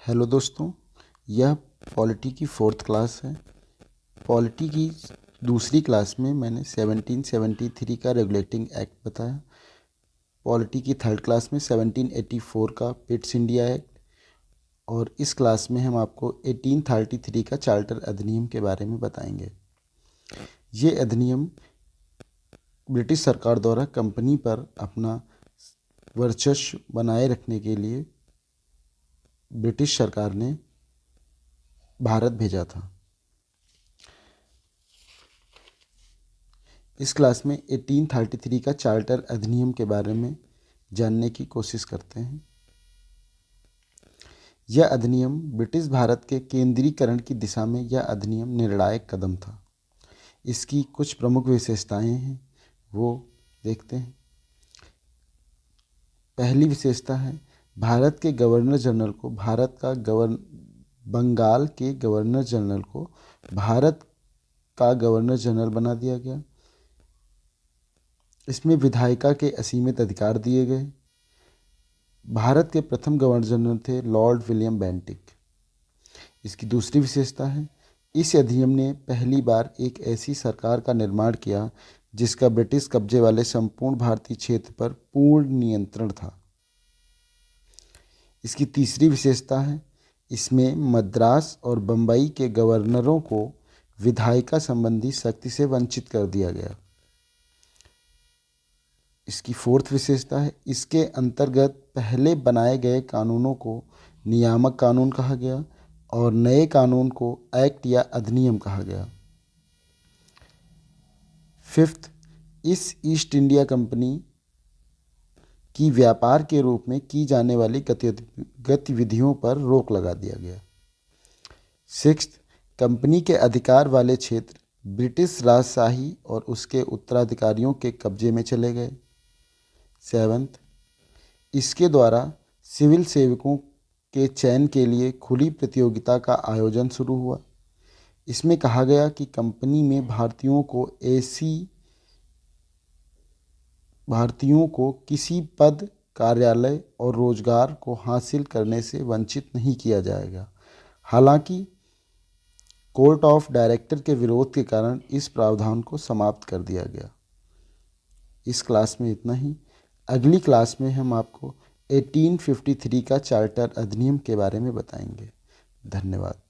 Hello दोस्तों, यह polity की फोर्थ क्लास है। पॉलिटी की दूसरी क्लास में मैंने 1773 का रेगुलेटिंग एक्ट बताया। पॉलिटी की थर्ड क्लास में 1784 का पिट्स इंडिया एक्ट, और इस क्लास में हम आपको 1833 का चार्टर अधिनियम के बारे में बताएंगे। ये अधिनियम ब्रिटिश सरकार द्वारा कंपनी पर अपना वर्चस्व बनाए रखने के लिए ब्रिटिश सरकार ने भारत भेजा था। इस क्लास में 1833 का चार्टर अधिनियम के बारे में जानने की कोशिश करते हैं। यह अधिनियम ब्रिटिश भारत के केंद्रीकरण की दिशा में यह अधिनियम निर्णायक कदम था। इसकी कुछ प्रमुख विशेषताएं हैं, वो देखते हैं। पहली विशेषता है, भारत के गवर्नर जनरल को बंगाल के गवर्नर जनरल को भारत का गवर्नर जनरल बना दिया गया। इसमें विधायिका के असीमित अधिकार दिए गए। भारत के प्रथम गवर्नर जनरल थे लॉर्ड विलियम बेंटिक। इसकी दूसरी विशेषता है, इस अधिनियम ने पहली बार एक ऐसी सरकार का निर्माण किया जिसका ब्रिटिश कब्जे वाले संपूर्ण भारतीय क्षेत्र पर पूर्ण नियंत्रण था। इसकी तीसरी विशेषता है, इसमें मद्रास और बम्बई के गवर्नरों को विधायिका संबंधी शक्ति से वंचित कर दिया गया। इसकी फोर्थ विशेषता है, इसके अंतर्गत पहले बनाए गए कानूनों को नियामक कानून कहा गया और नए कानून को एक्ट या अधिनियम कहा गया। फिफ्थ, इस ईस्ट इंडिया कंपनी की व्यापार के रूप में की जाने वाली गतिविधियों पर रोक लगा दिया गया। सिक्स्थ, कंपनी के अधिकार वाले क्षेत्र ब्रिटिश राजशाही और उसके उत्तराधिकारियों के कब्जे में चले गए। सेवन्थ, इसके द्वारा सिविल सेवकों के चयन के लिए खुली प्रतियोगिता का आयोजन शुरू हुआ। इसमें कहा गया कि कंपनी में भारतीयों को किसी पद, कार्यालय और रोजगार को हासिल करने से वंचित नहीं किया जाएगा। हालांकि कोर्ट ऑफ डायरेक्टर के विरोध के कारण इस प्रावधान को समाप्त कर दिया गया। इस क्लास में इतना ही। अगली क्लास में हम आपको 1853 का चार्टर अधिनियम के बारे में बताएंगे। धन्यवाद।